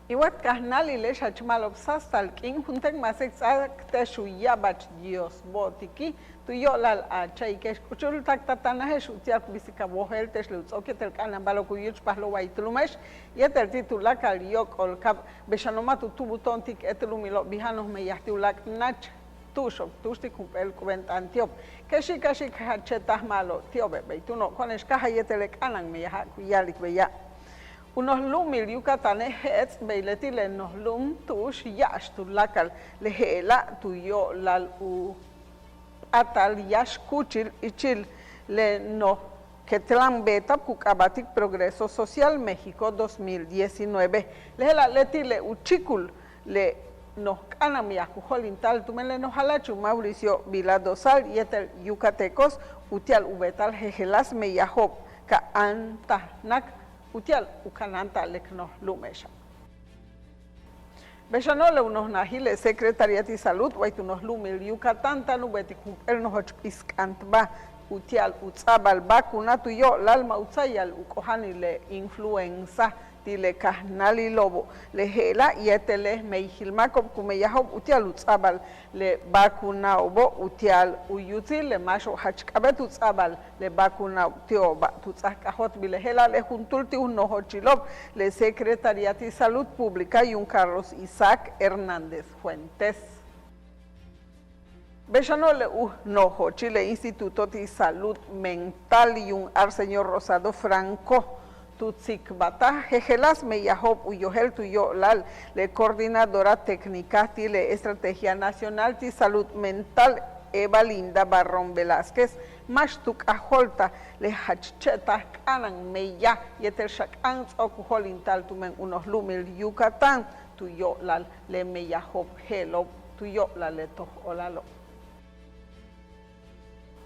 Iwat kahnali le shachmalopsas talkin juntek más exacta shuya bach Dios botiki tu yo lal acha y que escuchul tak tatana he shutiar bisika bohel tes lutz oketel kanan balo kuyuch pahlo waitlumesh yetel titula kalio kolkab beshanoma tubuton tik etelumilo bihanos me yahtulak nach tushok tushti kumpel kubent antiop kashi hachetah malo tiobe beituno konesh kahayetelek anan me yah kuyalik beya unos lumil yucatanes hets beileti le nos lum tush yash tu lakal le hela tu yo lal u atal yash kuchil ichil le no ketlan beta kukabatik Progreso Social México 2019 le hela leti le uchikul le nos kanam yakujolintal tumele nos halachu Mauricio Viladosal yetel yucatecos utial ubetal jejelas me yahob ka antahnak utial ukananta lekno lumesha. Beshanole unos nahiles Secretariat de Salud, unos lumil Yucatán, tanubeti kumpernohoch iskantba, utial utzabal vacuna tuyo, lalma utzayal ukohani le influenza, tile kahnali lobo, le hela yetele meihilmakob kumeyahob utial utzabal le vacuna obo utial uyutil le masho hachkabet utzabal le vacuna tioba tutzakahot bilehela le juntulti unohochilob le Secretariat de Salud Pública y un Carlos Isaac Hernández Fuentes. Beshanole unohochi le Instituto de Salud Mental y un señor Rosado Franco Tutsikbata, Jejelas Meyahob Uyohel Tuyolal, le coordinadora técnica de la Estrategia Nacional de Salud Mental, Eva Linda Barrón Velázquez, Mashtuk Aholta, le Hachcheta Kanan Meya, Yetel Shakans Okujolintal Tumen unos Lumil Yucatán, Tuyolal, le Meyahob Helob, Tuyolal le Toholalo.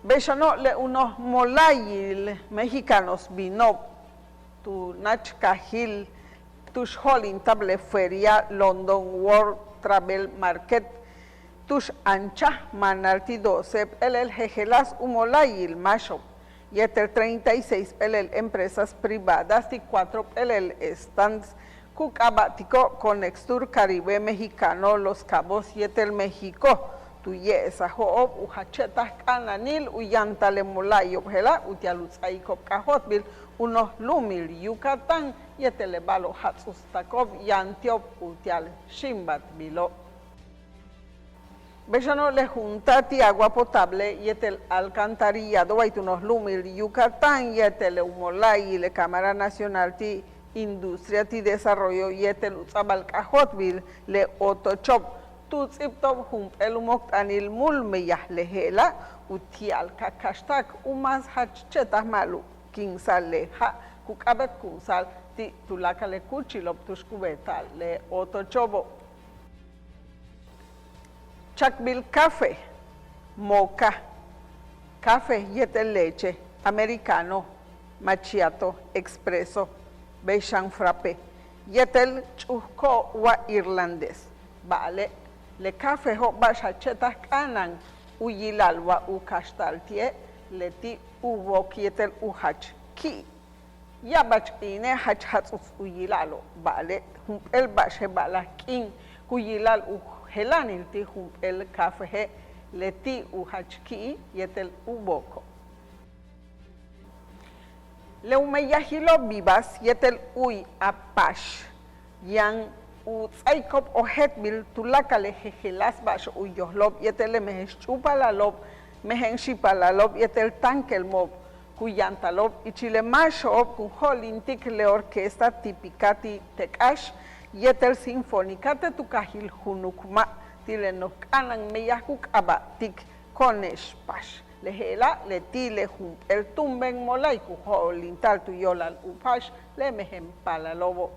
Beshano le unos molayil mexicanos Binob, tu Nachcahil, tush Holin Table Feria, London World Travel Market, tush Ancha, Manalti 12, el Jejelas Umolayil Masho, Yeter 36, el empresas privadas y 4 el stands, Cucabático, Conextur Caribe Mexicano, Los Cabos, Yeter México, Tuyesa, Hoob, Uhachetas, Cananil, Uyantale Molayo, Hela, Utialutzaikop, Cajotbil, unos lumil Yucatán, yetelebalo Hatsustakov, Yantiop, Utial, Shimbat, Bilo. Bellano le juntati agua potable, yetel alcantarillado, unos lumil Yucatán, yetel Humolay, le Cámara Nacional de Industria y Desarrollo, yetel Utzabal Cajotbil, le Otochop, Tutziptop, Humpel Moktanil Mulmeyah, lehela, Utial, Kakashtak, Umas Hachchetas Malu. Kinsal le ha kukabet kunsal ti tulaka le kuchilop tushkubetal le otochobo chakbil café moca café yetel leche americano macchiato expreso beishan frappé yetel chusco wa irlandés vale le café ho bashachetas kanan uyilalwa ukashtaltie leti uvo kietel uhach ki yabach ine hach hatsus uyilalo vale el bashe bala kin kuyilal uhelanil ti el kafe leti uhach ki yetel uboko le umeyahilo vivas yetel uy apash yang utzaikop ohetbil tulakale jejelas bash uyohlob yetel mehchupalalob Mehenshipalalob yetel tankel mob, cuyantalob y chilemashob, cujolintik le orquesta tipicati tekash, yetel sinfonicate tukahil hunukma, tilenokanan meyahuk abatik koneshpash. Lehela letile hum el tumben molay cujolintal tuyolal upash, le mehempalalobo.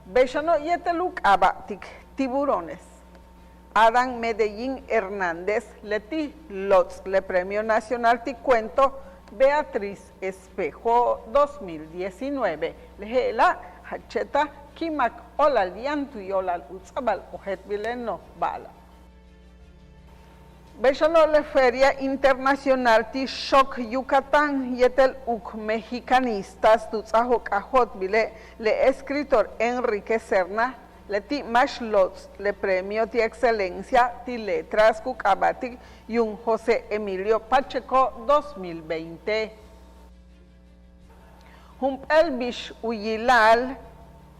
Beshano yeteluk abatik tiburones. Adán Medellín Hernández, Leti Lotz, le Premio Nacional de Cuento, Beatriz Espejo 2019. Lehela, Hacheta, Kimak, Olal, Yantu y Olal, Utzabal, Ojet Vileno, Bala. Bechano la Feria Internacional ti Shock Yucatán yetel uk mexicanistas tu cajot bile le escritor Enrique Serna le ti mashlots le premio ti excelencia ti letras kukabati y un José Emilio Pacheco 2020. El bish uyilal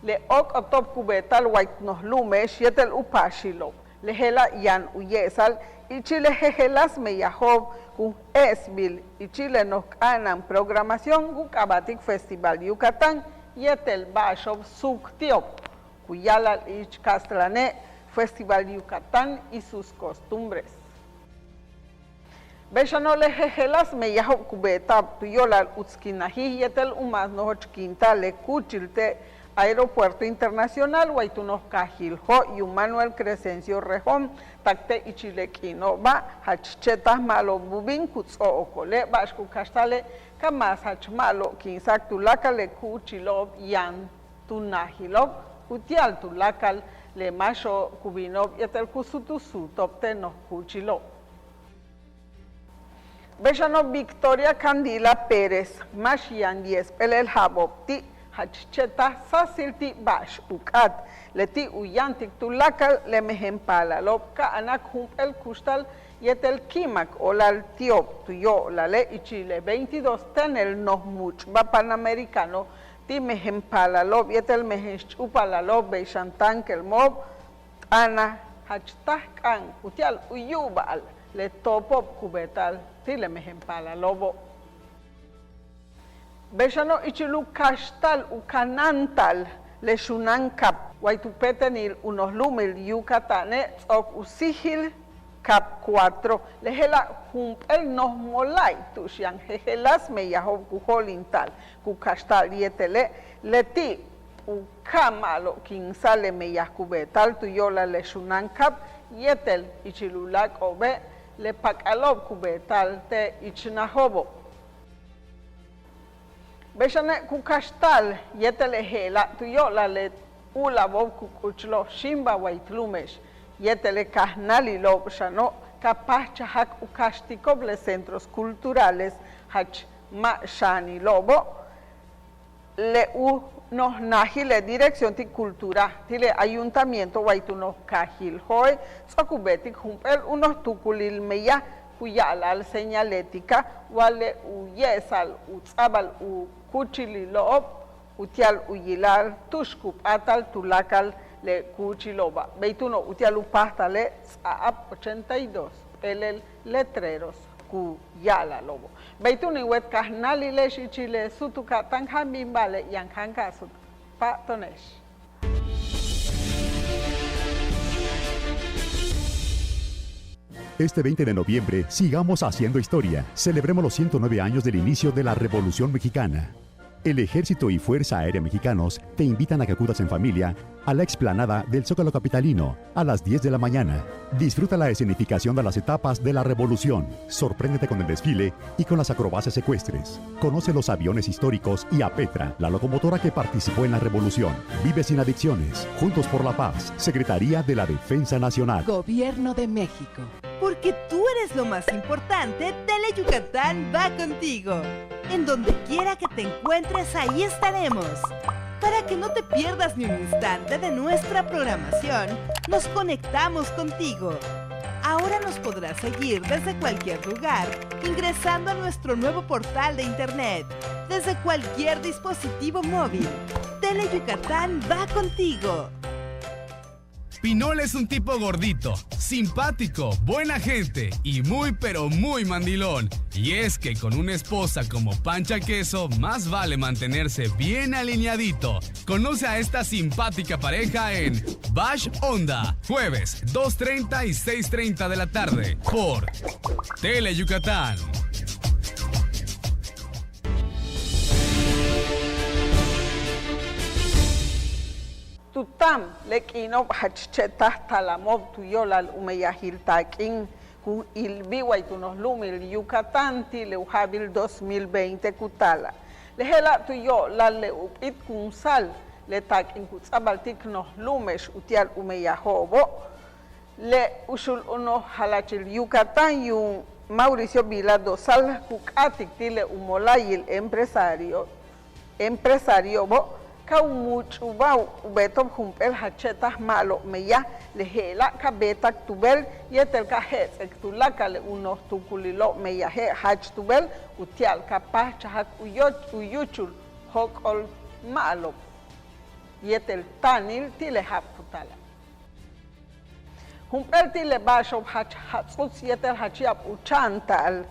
le ok otop kubetal white nos lumes yetel upashilo le hela yan uyesal y Chile jejelas meyahob kun esbil y Chile nos ganan programación kukabatik Festival Yucatán yetel bashov suktiop kuyala ich castrane Festival Yucatán y sus costumbres. Bechano le jejelas meyahob kubeta tuyolal utskinahi yetel umas nohoch quinta le kuchilte Aeropuerto Internacional Guaytunos Cajiljo y Manuel Crescencio Rejón takte ichilequino va hachchetas malo bubin kutso okole bashku kastale kamas hachmalo kinsak tulakal le kuchilob yan tunahilov kutial tulakal le masho kubinob yetel kusutusu topte no kuchilob. Bechano Victoria Candila Pérez Mashian 10 el Habopti hachcheta sasilti bash ukat leti uyantik tulakal le mehempala lopka anak el kustal yetel kimak olal tiop tuyo la le ichile 22 tenel noh much ba panamericano ti mehempala lop yetel mehechupala lop beishantan kel mob ana hachtahkan utial uyubal le topop kubetal ti le mehempala lobo. Bechano ichilu kastal ukanantal le shunankap waitupetenil unos lumil yucatane tzok usihil cap 4 lehela el nos molay tushian jejelas meyahob kuholintal kukastal yetele leti ukamalo kinsale meyahkubetal tuyola le shunankap yetel ichilulak obe le pakalob kubetal te ichnahobo. Bechane kukastal yetele hela tuyola le ulabob kukuchlo shimba waitlumesh yetele kahnali lob shano capaz chahak ukastikoble centros culturales hach ma shani lobo le nos nahile dirección ti cultura tile ayuntamiento waitunos kahil hoy sokubetik humpel unos tukulil meya kuyalal señalética wale uyesal utzabal kuchililob utial uyilal tushkup atal tulakal le kuchiloba beituno utial upastale saap 82 el letreros kuyala lobo beituno iwet kahnali le shichile sutuka tanjambimbale yankanka sut patonesh. Este 20 de noviembre, sigamos haciendo historia. Celebremos los 109 años del inicio de la Revolución Mexicana. El Ejército y Fuerza Aérea Mexicanos te invitan a que acudas en familia a la explanada del Zócalo Capitalino a las 10 de la mañana. Disfruta la escenificación de las etapas de la Revolución. Sorpréndete con el desfile y con las acrobacias ecuestres. Conoce los aviones históricos y a Petra, la locomotora que participó en la Revolución. Vive sin adicciones. Juntos por la Paz. Secretaría de la Defensa Nacional. Gobierno de México. Porque tú eres lo más importante, Tele Yucatán va contigo. En donde quiera que te encuentres, ahí estaremos. Para que no te pierdas ni un instante de nuestra programación, nos conectamos contigo. Ahora nos podrás seguir desde cualquier lugar, ingresando a nuestro nuevo portal de internet, desde cualquier dispositivo móvil. Tele Yucatán va contigo. Pinol es un tipo gordito, simpático, buena gente y muy pero muy mandilón. Y es que con una esposa como Pancha Queso, más vale mantenerse bien alineadito. Conoce a esta simpática pareja en Bash Onda, jueves 2:30 y 6:30 de la tarde, por Tele Yucatán. Tutam lekino hachchetas talamob tuyolal umeyahil takin kun ilbiwa itunos lumil Yucatán tileujabil 2020 kutala. Lehela tuyolal le upit kunsal le takin kutzabal tiknos lumesh utial umeyahobo le ushul uno halachil Yucatán y un Mauricio Vila Dosal Jucatic tile umolayil empresario bo ka mucho bau beto humpel hachetas malo meya lehela ka betak tubel yetel ka hetz ektulaka le unos tukulilo meya he hach tubel utial ka pachak uyuchul hokol malo yetel tanil tile haputala humpel tile basho hach hatsus yetel hachiap uchantal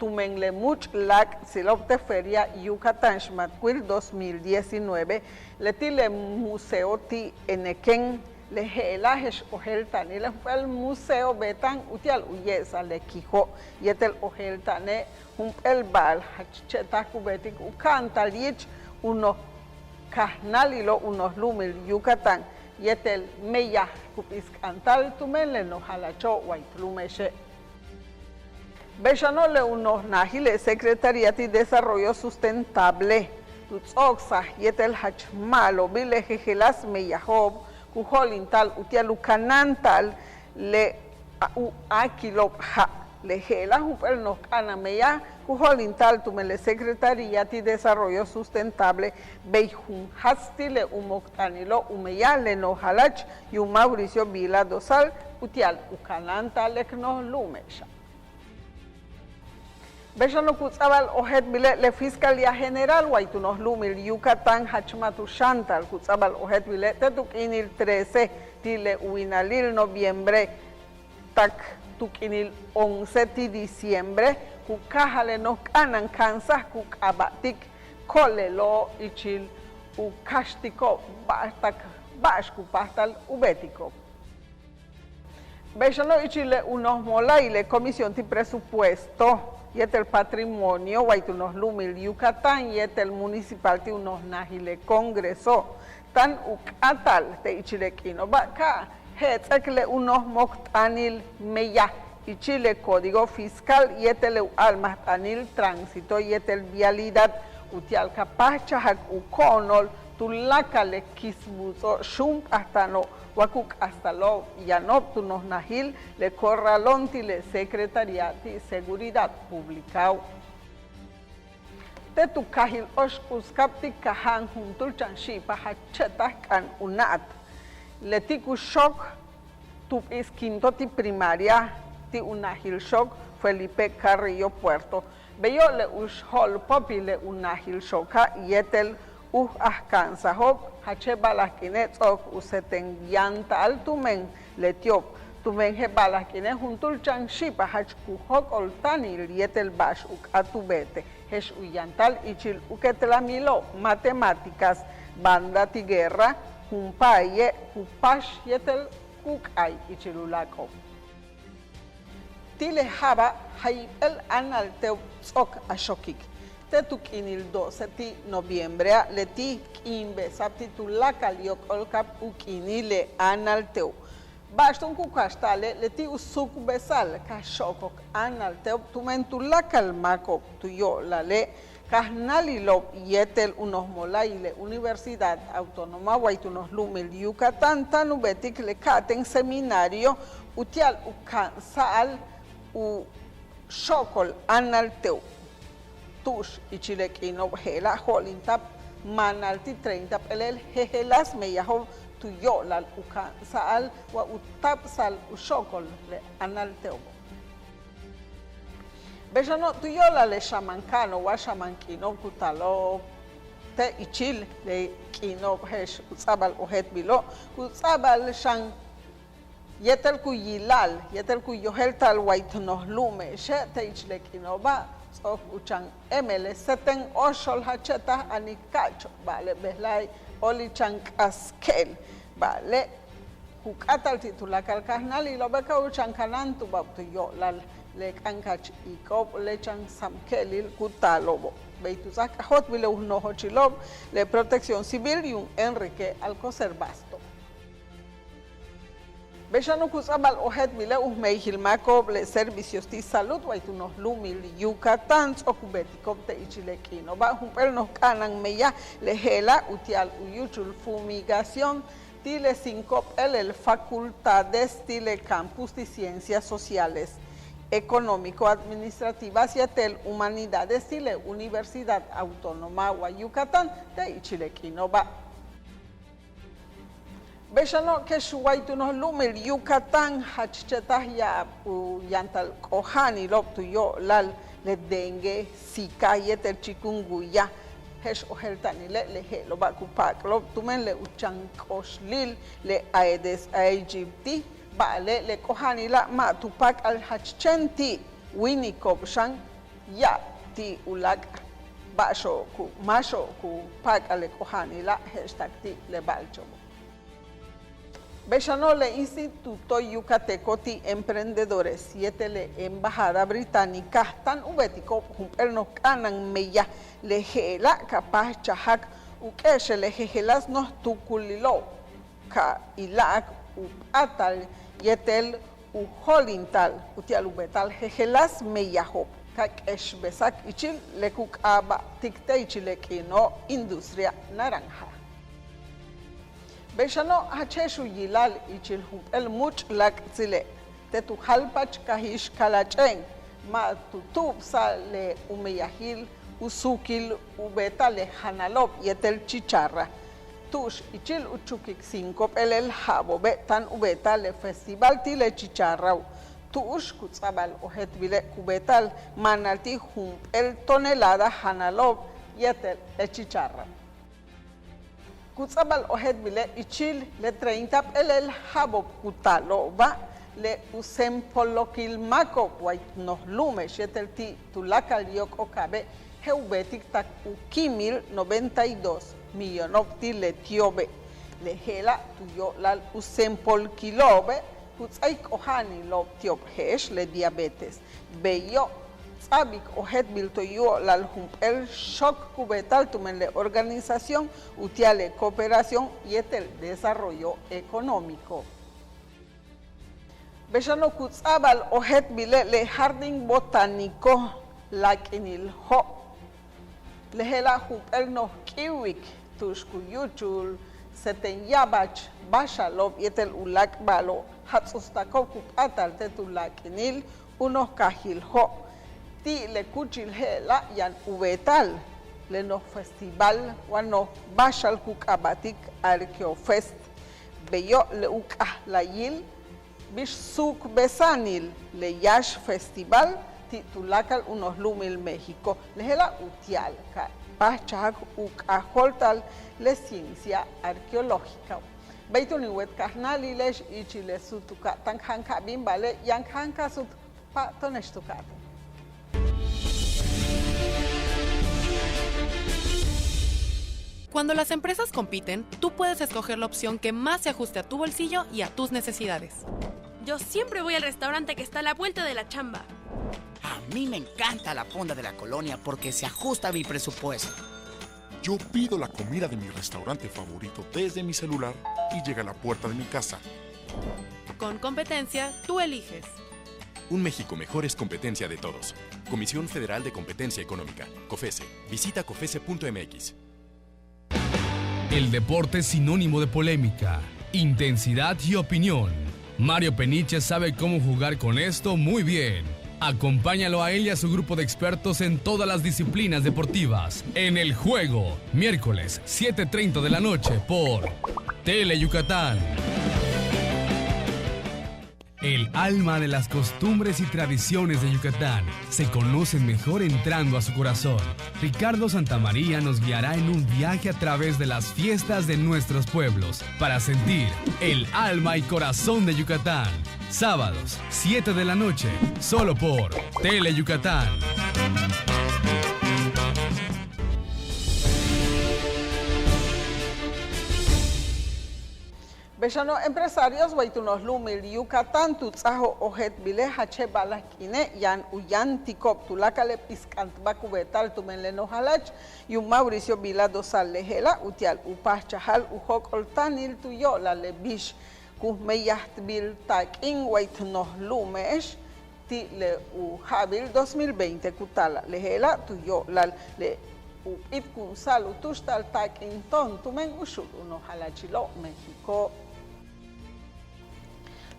tumen le much lak silop de feria Yucatán Xmatquil 2019 le tile museo ti eneken le helajes ohel tani le el museo betan utial uyesa le kijo yetel ohel tane humpel bal hacheta kubetik ukanta lich uno kahnalilo unos lumil Yucatán yetel meya kupiskantal tumen le no halacho waitlumeshe Bejanole unos nahile Secretaría de Desarrollo Sustentable tutsoxa yetel hachmalo bile jejelas meyahob kuholintal utialukanantal le akilop ha le jela upel nos kana meya kuholintal tumele Secretaría de Desarrollo Sustentable beijun hastile umoktanilo umeya le no halach y un Mauricio Vila Dosal utial ukanantal ekno lumesha Bejano kutzabal ojet bile le Fiscalía General waitunos lumil Yucatán hachmatu shantal kutzabal ojet bile tetukinil 13 tile uinalil noviembre tak tukinil 11 ti diciembre kukahale nos kanan kansas kukabatik kolelo ichil ukashtiko bastak bashku pastal ubetiko Bejano ichile unos molaile comisión de presupuesto y el patrimonio, unos lumil Yucatán, y el municipal, unos nahile congreso, tan ucatal, te ichilequino, vaca, hetzekle unos moctanil meya, y chile código fiscal, y el almatanil tránsito, y el vialidad, utial capacha, hac uconol, tulacale kisbuzo, shump hasta no, wakuk hasta lo, yanop tunos nahil, le corralonti le Secretaría de Seguridad Pública. Te tu kahil osh uskapti kahan juntul chanshipa hachetas kan unat. Le tiku shock tu isquinto ti primaria ti unahil shock Felipe Carrillo Puerto. Beyo le ushol popi le unahil shocka yetel ahkansa hop hache balakinet ok useten yanta altumen letiop tumen he balakinet juntul chanshipa hachku hok oltanil yetel bash uk atubete hesh uyantal ichil uketlamilo matemáticas banda ti guerra humpaye hupash yetel kukay ichilulako tile haba hayel analteu tsok ashokik Tetukinil 12 ti noviembre leti kimbe sapti tulaka liok ukinile analteu. Baston kukastale leti usuk besal kashokok analteu tumentulaka mako tuyo lale kahnalilo yetel unos molaile Universidad Autónoma Waitunos Lumil Yucatán tanubetik le katen seminario utial ukansal u shokol analteu. Tush y chilequino hela holintap manalti 30 pelel hehelas meyaho tuyo lal ukan saal wa utap sal ushokol le anal teobo. Bejano tuyo le shamankano wa shamankino kutalo te ichil le kino hesh utsabal ohet bilo utsabal shan yetel kuyilal yetel kuyohel tal waitnos lume she te ichlequino ba of uchan emele seten oshol hacheta anikacho vale beslay olichan kaskel vale hukatal titulakal kahnal y lo beca uchan kanantu babtu yo lal le kankach ikop lechan samkelil kutalobo beitusak hot bile uno hochilob le protección civil y un Enrique Alcocer Basto Bejano kusabal ohet bile meihilmako ble servicios de salud waitunos lumil Yucatán okubetiko te ichilequino ba humpel nos kanan meya lehela utial uyuchul fumigación tile 5 el facultades tile campus de ciencias sociales, económico-administrativas y tel humanidades tile Universidad Autónoma de Yucatán de Ichilequinoba. Bechano que shuaitunos lumil Yucatán hachchetah ya yantal kohani lop tuyo lal le dengue zika yetel chikungunya hesh oheltani le lo bakupak lop tumen le uchankoslil le aedes aegypti bale le kohani la ma tupak al hachchenti winikop shan ya ti ulak basho ku masho ku pak ale kohani la hashtag ti le balcho. Bechano le Instituto Yucateco ti Emprendedores, 7 le Embajada Británica, tan ubetico el no canan meya le gela capaz chahak ukeshe le gelas no tukulilo ka ilak atal yetel u holintal utial ubetal gelas meya hop kak esh besak ichil le kukaba tikte ichilekino industria naranja. Bechano hacheshu yilal ichil el much lak zile te tu halpach kahish kalachen ma tutub sale umeyahil usukil ubeta le hanalop yetel chicharra tush ichil uchukik 5 el habo betan ubeta le festival tile chicharra tush kutzabal ohet bile kubetal manalti el tonelada hanalop yetel le chicharra. Kutzabal ohet bile ichil le 30 el habo kutalo va le usempolokil mako wait no lume shetel ti tulakal yok okabe heubetik tak ukimil 92 millonopti le tiobe le hela tuyo lal usempol kilobe kutzay kohani lo tiob hesh le diabetes beyo Sabik ojet biltoyo lal el shock cubetal tumen le organización utiale cooperación y el desarrollo económico. Bechano kutzabal ojet bile le jardín botánico lakinil ho le hela el no kiwik tushkuyuchul setenyabach bashalob y el ulak balo hatzustako kupatal tetulakinil unos kahil ho ti le kuchil hela yan ubetal le no festival wano bashal kukabatik arkeofest beyo le ukah layil bish suk besanil le yash festival titulakal unos lumil México le hela utial ka bachak ukahholtal le ciencia arqueológica beituni wet kahnali lesh ichile sutuka tanhanka bimbale yanhanka sut pa toneshtukat. Cuando las empresas compiten, tú puedes escoger la opción que más se ajuste a tu bolsillo y a tus necesidades. Yo siempre voy al restaurante que está a la vuelta de la chamba. A mí me encanta la fonda de la colonia porque se ajusta a mi presupuesto. Yo pido la comida de mi restaurante favorito desde mi celular y llega a la puerta de mi casa. Con competencia, tú eliges. Un México mejor es competencia de todos. Comisión Federal de Competencia Económica, COFESE. Visita cofese.mx. El deporte es sinónimo de polémica, intensidad y opinión. Mario Peniche sabe cómo jugar con esto muy bien. Acompáñalo a él y a su grupo de expertos en todas las disciplinas deportivas. En El Juego, miércoles 7:30 de la noche por Tele Yucatán. El alma de las costumbres y tradiciones de Yucatán se conocen mejor entrando a su corazón. Ricardo Santamaría nos guiará en un viaje a través de las fiestas de nuestros pueblos para sentir el alma y corazón de Yucatán. Sábados, 7 de la noche, solo por Tele Yucatán. Bechano empresarios waitunos lumil Yucatán tutsajo ojet bile hache balakine yan uyan tikop tulakale piskant bakubetal tumenle no halach y un Mauricio Vila dosal lehela utial upah chahal uhok oltanil tuyo la lebish kuhmeyaht bil takin waitunos lumesh ti le uhabil 2020 kutala lehela tuyo la le upit kunsal utushtal takinton tumen ushul uno halachilo México.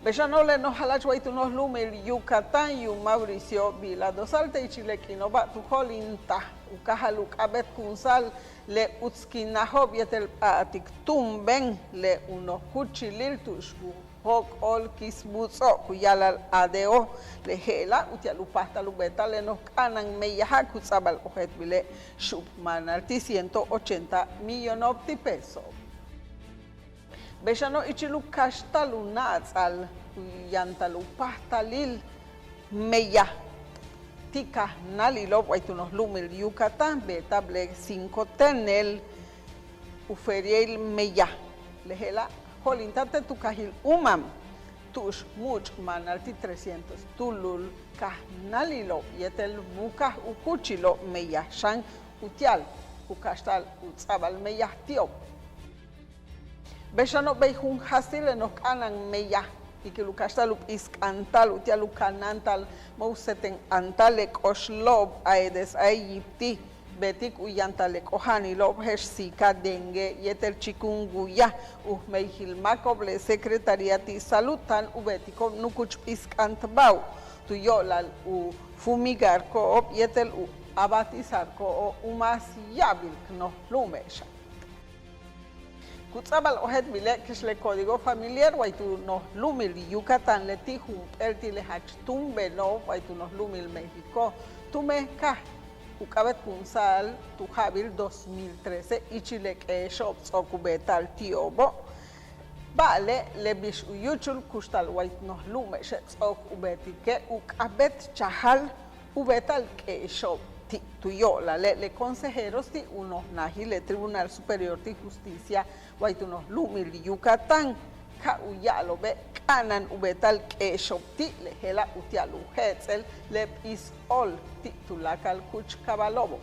Bechanole no halachwait unos lumil Yucatán y Mauricio Vila dosalte y chilequino ba tu holinta ukahaluk abet kunsal le utskinahob yetel atik tumben le uno kuchilil tushbu hok ol kisbutso kuyalal adeo le hela utialupasta lubeta le nos kanan meyaha kutsabal ojet bile shub manalti 180 millones de pesos. Bechano ichilu kashtalunats al yantalupastalil meya tika nalilo waitunos lumil Yucatán betable 5 tenel uferiel meya lehela holintate tu kahil umam tush much manalti 300 tulul kahnalilo yetel buka ukuchilo meya shan utial ukashtal utsabal meya tio Bechano beijun hasile nos kanan meya y que lucastal iskantal utial ukanantal mouseten antalek oshlob aedes aegypti betik uyantalek ohani lob heshika dengue yetel chikungunya meihilmakob le secretariati salutan ubetiko nukuch iskantbau tuyolal u fumigar ko yetel u abatizar ko umas yabil no lumesha Kutsabal ojet bile kisle código familiar waitu nos lumil Yucatán le tijum ertile hachtum beno waitu nos lumil México tume ka ukabet kunsal tu habil 2013 ichilek shop okubetal tiobo vale le bish uyuchul kustal wait nos lume shop ubetike ukabet chahal ubetal ke shop tuyola le consejeros ti unos nahi le Tribunal Superior de Justicia waitunos lumil Yucatán ka uyalo be kanan ubetal ke shopti le hela utialu hetzel le isol titulakal kuch kabalobo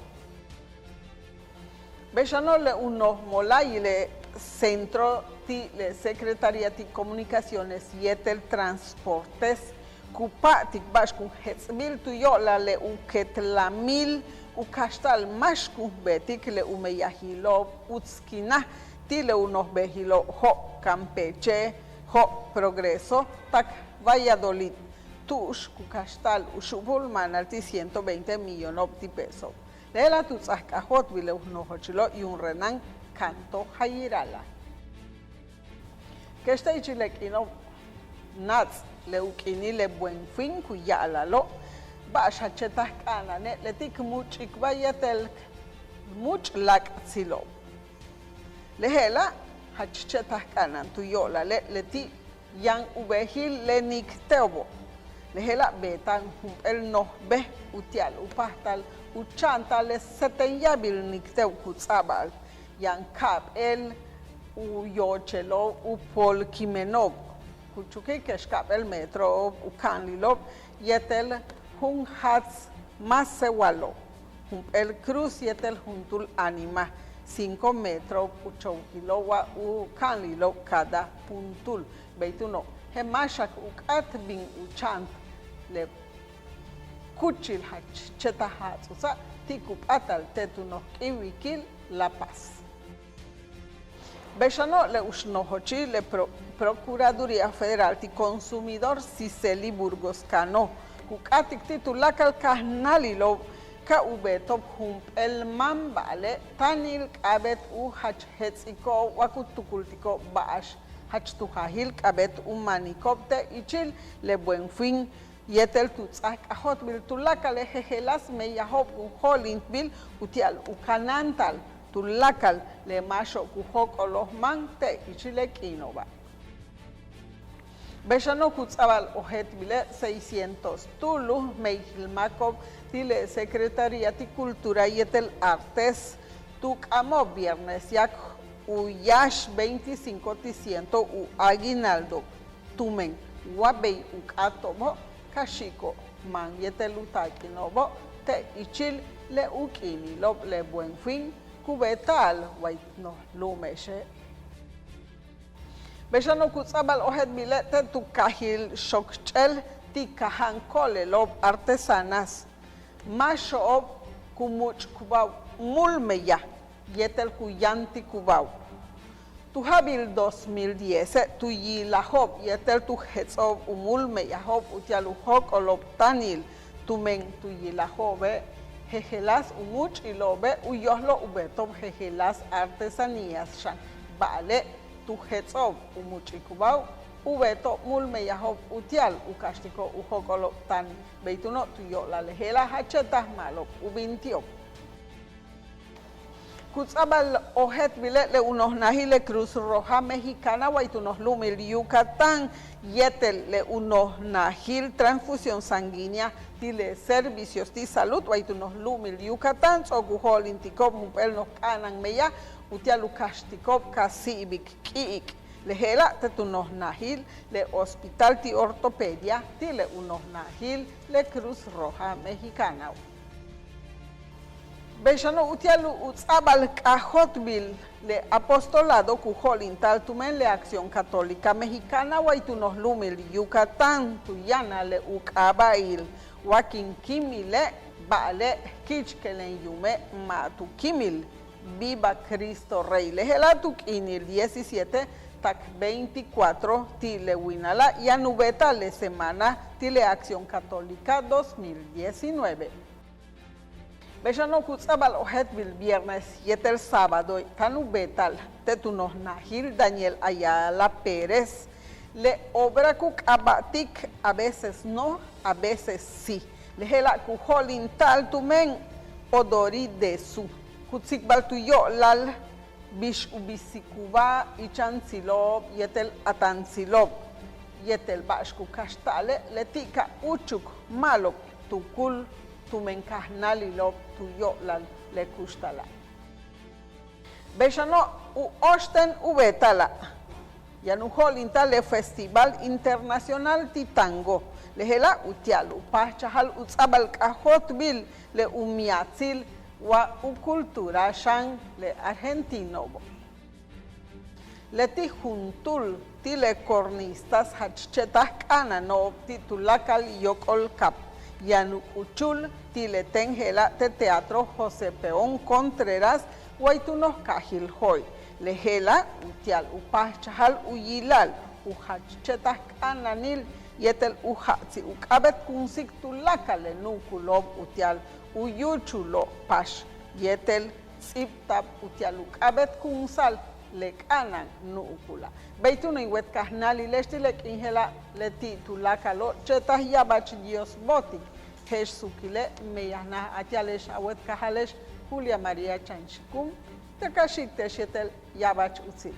Bechano le unos molay le centro ti le Secretaría de Comunicaciones yetel Transportes Kupatik bashkun hetzbil tuyola le uketlamil ukashtal mashkun betik le umeyahilo utskina tile unos behilo ho Campeche ho Progreso tak Valladolid tush kukashtal ushubul manalti 120 millones de pesos le la tutzakahot bile unohochilo y un renan canto hayirala que está ichilekino nats le ukini le buen fin kuyala lo basha chetas kanane le tik much ikbayatel much lak silo le hela hach chetas kanan tuyola le ti yang ubehil le nik teobo le hela betan el no be utial upastal uchanta le setenyabil nik teu kutsabal yang kap el uyochelo upol kimenov Kuchuki keshkap el metro ukanlilo yetel hun hats masewalo el cruz yetel juntul anima 5 metros uchaukilowa ukanlilo cada puntul beituno hemashak ukat bin uchant le kuchil hach cheta hats usa tikup atal tetuno kiwikil La Paz Bechano le ushnohochi le Procuraduría Federal de Consumidor Ciceli Burgos Cano kukatik titulakal kahnalilo ka ubetop hump el mambale tanil kabet u hach hetziko wakutukultiko baash hach tuhahil kabet umanikopte ichil le buen fin yetel tutzak ahot bil tulakal hehelas meyahob holint bil utial ukanantal tulakal le masho kuhok los mante ichile kinova Bechano kutzabal ojet bile 600 tulu meihilmakov tile Secretaría de Cultura y el Artes tukamo viernes yak uyash 25% u aguinaldo tumen wabei ukatobo kashiko man yetelutaikinobo te ichil le ukini lob le buen fin kubetal wait no lumeshe Bechano kutzabal ojet bilete tu kahil shokchel ti kahankole lob artesanas masho kumuch kubaw mulmeya yetel kuyanti kubau. Tu habil 2010 tu yilahob yetel tu hetzob umulmeya hob utialuhok oloptanil tu men tu yilahobe jejelas umuch ilobe uyohlo ubetob jejelas artesanías shan. Vale tu hetzob umuch ikubau ubeto mulmeya hob utial ukashtiko uhok oloptanil. Beituno tu yo la lejela hachetah malop ubintiop. Kutzabal ojet le unos nahile Cruz Roja Mexicana waitunos lumil Yucatán yetel le unos nahil transfusión sanguínea tile servicios de salud waitunos lumil Yucatán soguhol intikop humpel nos kanan meya utialukashtikop kasibik kiik lehela tetunos nahil le hospital ti ortopedia tile unos nahil le Cruz Roja Mexicana. Beshano utialu utzabal kahotbil le apostolado kujolintal tumen le Acción Católica Mexicana waitunos lumil Yucatán tuyana le ukabail wakin kimile bale kichkelen yume matu kimil viva Cristo Rey lehelatuk inil 17 tak 24 tile winala yanubeta le semana tile Acción Católica 2019. Beshano kutzabal ojet bil viernes yetel sábado tanu betal tetunos nahil Daniel Ayala Pérez le obra kuk abatik a veces no, a veces sí. Lehela kujolintal tumen odori de su. Kutzikbal tuyo lal bish ubisikuba ichansilob yetel atansilob yetel bashku kashtale letika uchuk malop tukul tumen kahnalilob tuyo lal le kustala. Beshano u osten ubetala. Yanujolinta le Festival Internacional Titango. Lehela utialu pachahal utzabal kahotbil le umiatzil wa ukultura shan le argentinobo. Leti juntul tile cornistas hachchetah kanano titulakal yokol kap. Yanukuchul tile tengela te Teatro José Peón Contreras waitunos kahil hoy. Lehela utial upachahal uyilal uhachchetah kananil yetel uhatzi ukabet kunsik tulakale nukulob utial uyuchulo pash yetel tziptab utial ukabet kunsal lekanan nuukula. Beituno iwet kahnali leshtilek ingela leti tulakalo chetah yabach Dios botik hesh sukile meyana atialesh awet kahalesh Julia María Chanchikum tekashik teshetel yabach utzil.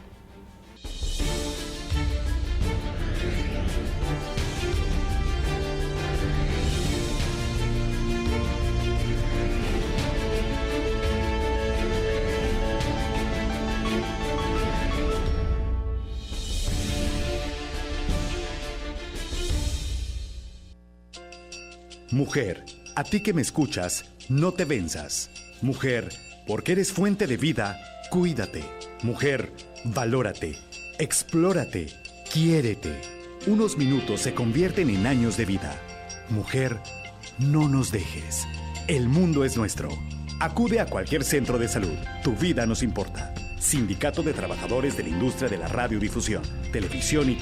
Mujer, a ti que me escuchas, no te venzas. Mujer, porque eres fuente de vida, cuídate. Mujer, valórate, explórate, quiérete. Unos minutos se convierten en años de vida. Mujer, no nos dejes. El mundo es nuestro. Acude a cualquier centro de salud. Tu vida nos importa. Sindicato de Trabajadores de la Industria de la Radiodifusión, Televisión y Televisión.